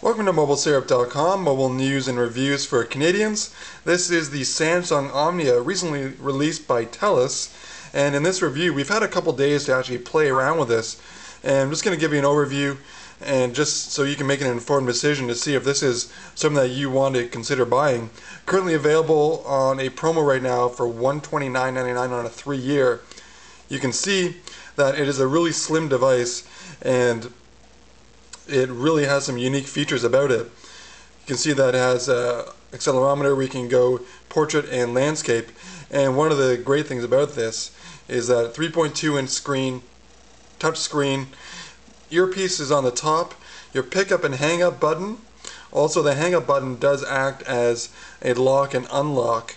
Welcome to MobileSyrup.com, mobile news and reviews for Canadians. This is the Samsung OMNIA, recently released by TELUS, and in this review we've had a couple days to actually play around with this, and I'm just going to give you an overview and just so you can make an informed decision to see if this is something that you want to consider buying. Currently available on a promo right now for $129.99 on a 3-year. You can see that it is a really slim device and it really has some unique features about it. You can see that it has an accelerometer where you can go portrait and landscape, and one of the great things about this is that 3.2-inch screen, touch screen, earpiece is on the top, your pickup and hang up button. Also the hang up button does act as a lock and unlock.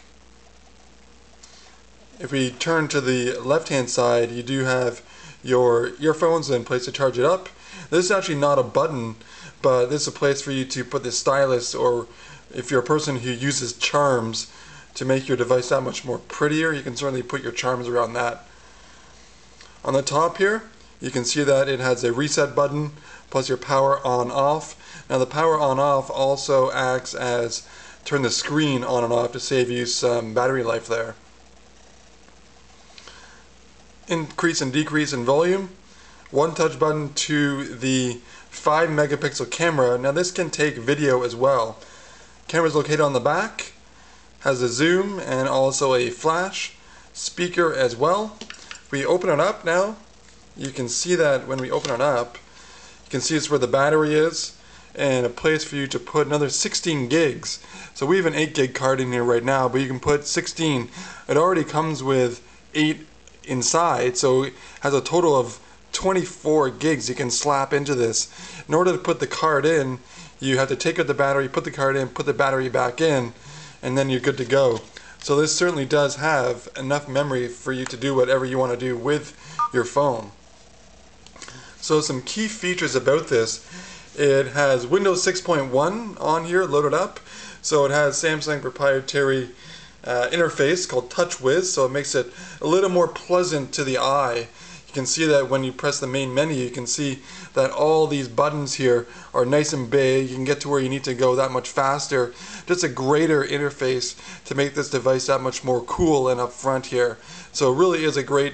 If we turn to the left hand side, you do have your earphones and place to charge it up. This is actually not a button, but this is a place for you to put the stylus, or if you're a person who uses charms to make your device that much more prettier, you can certainly put your charms around that. On the top here, you can see that it has a reset button plus your power on off. Now the power on off also acts as turn the screen on and off to save you some battery life there. Increase and decrease in volume. One touch button to the 5 megapixel camera. Now this can take video as well. Camera is located on the back, has a zoom and also a flash, speaker as well. If we open it up now, you can see that when we open it up, you can see it's where the battery is and a place for you to put another 16 gigs. So we have an 8 gig card in here right now, but you can put 16. It already comes with 8 inside, so it has a total of 24 gigs you can slap into this. In order to put the card in, you have to take out the battery, put the card in, put the battery back in, and then you're good to go. So this certainly does have enough memory for you to do whatever you want to do with your phone. So some key features about this: it has Windows 6.1 on here loaded up, so it has Samsung proprietary interface called TouchWiz, so it makes it a little more pleasant to the eye. You can see that when you press the main menu, you can see that all these buttons here are nice and big. You can get to where you need to go that much faster. Just a greater interface to make this device that much more cool and up front here. So it really is a great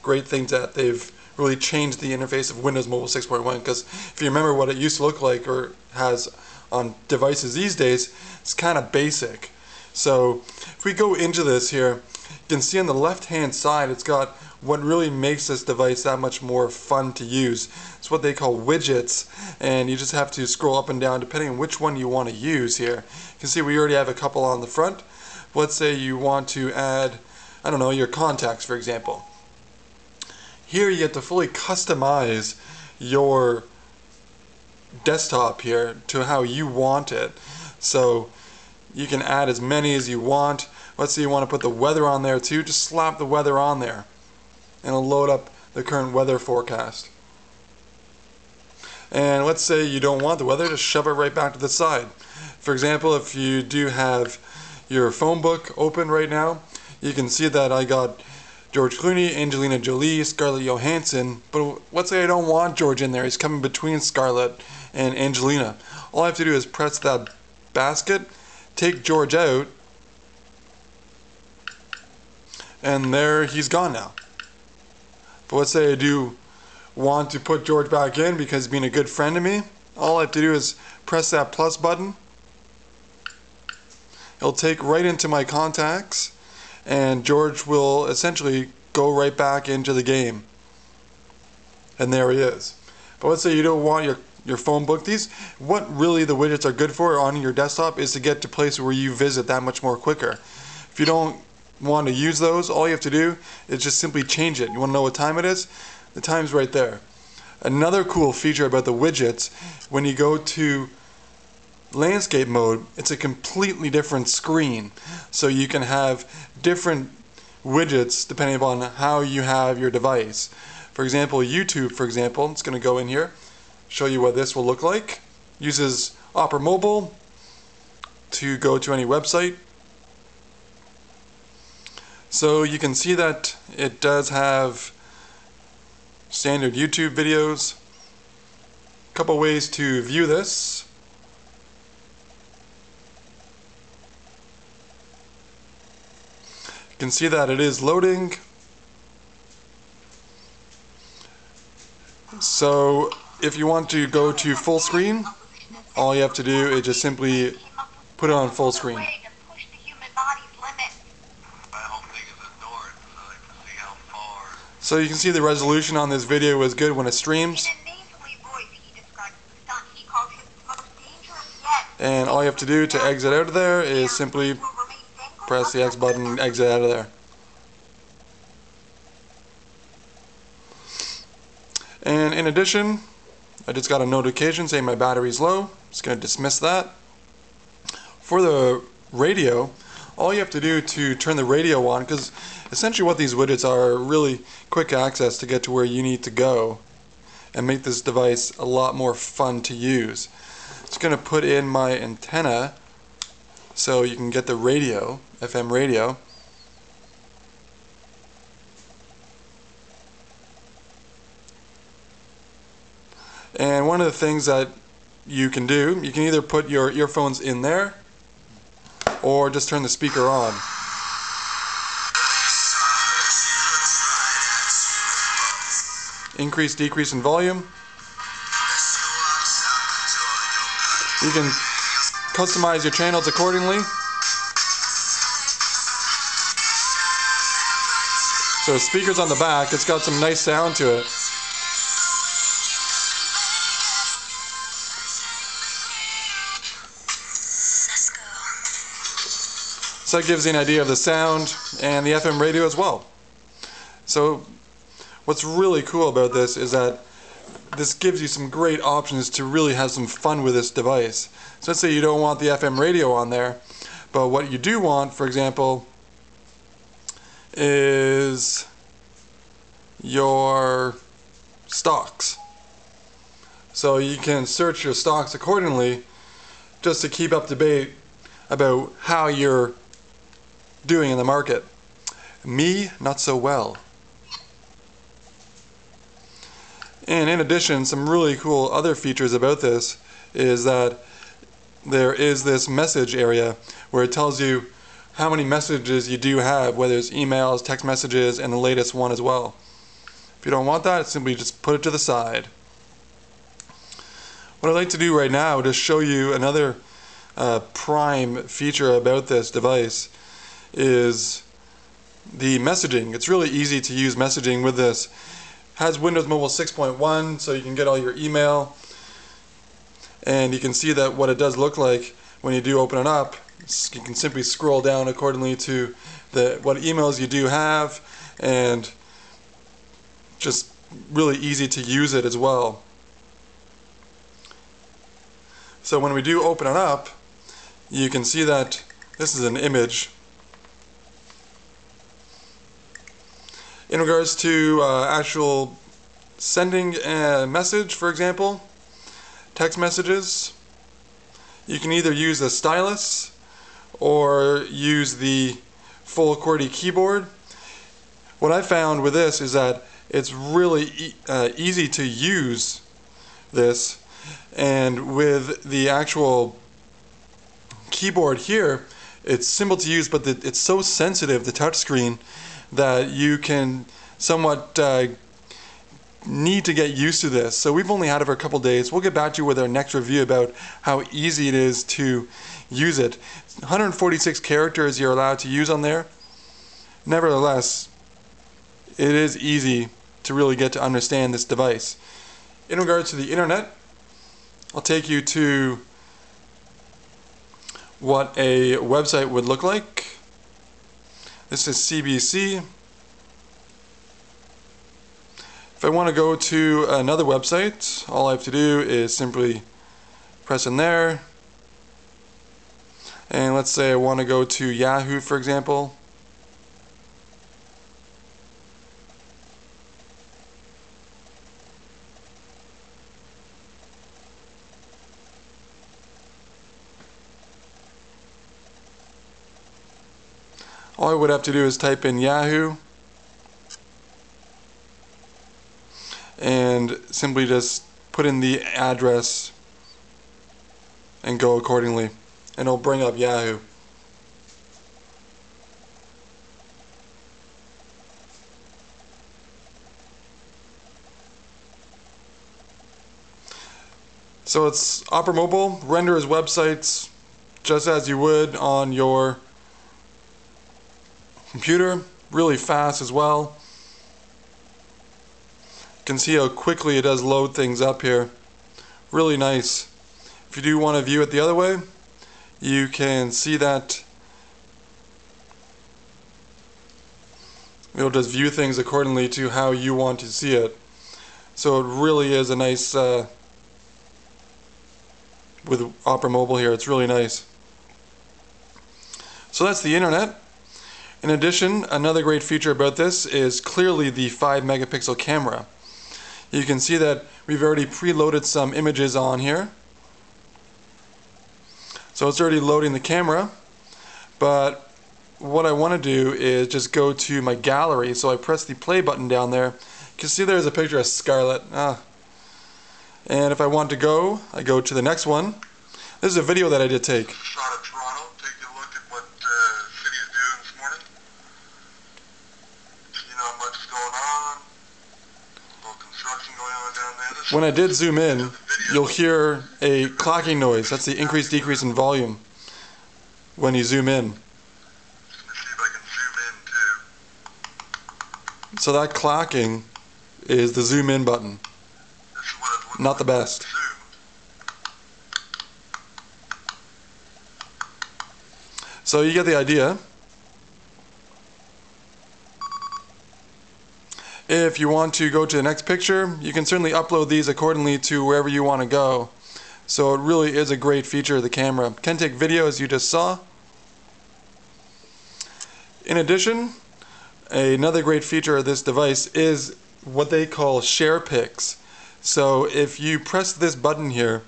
thing that they've really changed the interface of Windows Mobile 6.1, because if you remember what it used to look like or has on devices these days, it's kind of basic. So if we go into this here, you can see on the left hand side it's got what really makes this device that much more fun to use. It's what they call widgets, and you just have to scroll up and down depending on which one you want to use here. You can see we already have a couple on the front. Let's say you want to add, I don't know, your contacts for example. Here you get to fully customize your desktop here to how you want it. So you can add as many as you want. Let's say you want to put the weather on there too, just slap the weather on there and it'll load up the current weather forecast. And let's say you don't want the weather, just shove it right back to the side. For example, if you do have your phone book open right now, you can see that I got George Clooney, Angelina Jolie, Scarlett Johansson, but let's say I don't want George in there. He's coming between Scarlett and Angelina. All I have to do is press that basket, take George out, and there he's gone now. But let's say I do want to put George back in because he's been a good friend to me. All I have to do is press that plus button. It'll take right into my contacts, and George will essentially go right back into the game. And there he is. But let's say you don't want your phone book. What really the widgets are good for on your desktop is to get to places where you visit that much more quicker. If you don't want to use those, all you have to do is just simply change it. You want to know what time it is? The time's right there. Another cool feature about the widgets, when you go to landscape mode, it's a completely different screen. So you can have different widgets depending upon how you have your device. For example, YouTube, for example, it's going to go in here, show you what this will look like. Uses Opera Mobile to go to any website. So you can see that it does have standard YouTube videos. A couple ways to view this. can see that it is loading. So if you want to go to full screen, all you have to do is just simply put it on full screen. So you can see the resolution on this video is good when it streams. And all you have to do to exit out of there is simply press the X button and exit out of there. And in addition, I just got a notification saying my battery's low. Just going to dismiss that. For the radio, all you have to do to turn the radio on, because essentially what these widgets are really quick access to get to where you need to go and make this device a lot more fun to use. Just going to put in my antenna so you can get the radio, FM radio. And one of the things that you can do, you can either put your earphones in there or just turn the speaker on. Increase, decrease in volume. You can customize your channels accordingly. So speakers on the back, it's got some nice sound to it. So that gives you an idea of the sound and the FM radio as well. So what's really cool about this is that this gives you some great options to really have some fun with this device. So let's say you don't want the FM radio on there, but what you do want, for example, is your stocks. So you can search your stocks accordingly just to keep up to date about how you're doing in the market. Me, not so well. And in addition, some really cool other features about this is that there is this message area where it tells you how many messages you do have, whether it's emails, text messages, and the latest one as well. If you don't want that, simply just put it to the side. What I'd like to do right now is show you another prime feature about this device is the messaging. It's really easy to use messaging with this. Has Windows Mobile 6.1, so you can get all your email, and you can see that what it does look like when you do open it up. You can simply scroll down accordingly to what emails you do have, and just really easy to use it as well. So when we do open it up, you can see that this is an image. In regards to actual sending a message, for example, text messages, you can either use a stylus or use the full QWERTY keyboard. What I found with this is that it's really easy to use this, and with the actual keyboard here, it's simple to use, but it's so sensitive, the touchscreen, that you can somewhat need to get used to this. So we've only had it for a couple days. We'll get back to you with our next review about how easy it is to use it. 146 characters you're allowed to use on there. Nevertheless, it is easy to really get to understand this device. In regards to the internet, I'll take you to what a website would look like. This is CBC. If I want to go to another website, all I have to do is simply press in there. And let's say I want to go to Yahoo, for example. All I would have to do is type in Yahoo and simply just put in the address and go accordingly, and it'll bring up Yahoo. So it's Opera Mobile, renders websites just as you would on your computer, really fast as well. You can see how quickly it does load things up here. Really nice. If you do want to view it the other way, you can see that it'll just view things accordingly to how you want to see it. So it really is a nice, with Opera Mobile here, it's really nice. So that's the internet. In addition, another great feature about this is clearly the 5 megapixel camera. You can see that we've already preloaded some images on here. So it's already loading the camera, but what I want to do is just go to my gallery. So I press the play button down there. You can see there's a picture of Scarlett. And if I want to go, I go to the next one. This is a video that I did take. Shot of Toronto. Take a look at what the city is doing this morning. You know how much is going on. A little construction going on down there. When I did zoom in, you'll hear a clocking noise. That's the increase decrease in volume when you zoom in. Let me see if I can zoom in too. So that clocking is the zoom in button. This is what it looks Not the like best. zoomed. So you get the idea. If you want to go to the next picture, you can certainly upload these accordingly to wherever you want to go. So it really is a great feature of the camera. It can take video, as you just saw. In addition, another great feature of this device is what they call share pics. So if you press this button here,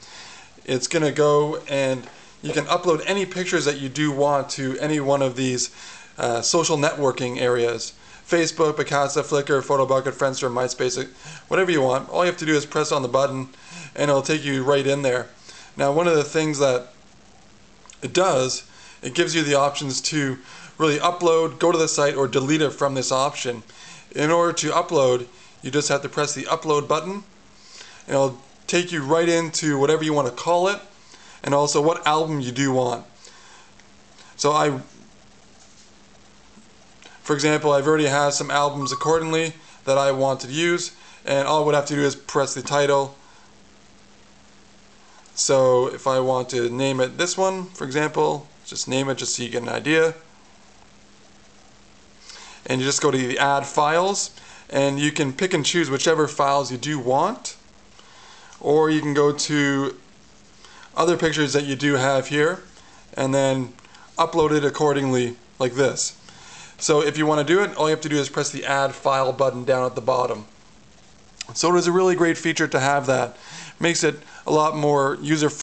it's going to go and you can upload any pictures that you do want to any one of these social networking areas. Facebook, Picasa, Flickr, PhotoBucket, Friendster, MySpace, whatever you want. All you have to do is press on the button and it'll take you right in there. Now, one of the things that it does, it gives you the options to really upload, go to the site, or delete it from this option. In order to upload, you just have to press the upload button and it'll take you right into whatever you want to call it and also what album you do want. So for example, I've already had some albums accordingly that I want to use, and all I would have to do is press the title. So if I want to name it this one, for example, just name it just so you get an idea. And you just go to the add files, and you can pick and choose whichever files you do want, or you can go to other pictures that you do have here and then upload it accordingly like this. So if you want to do it, all you have to do is press the add file button down at the bottom. So it is a really great feature to have that. Makes it a lot more user-friendly.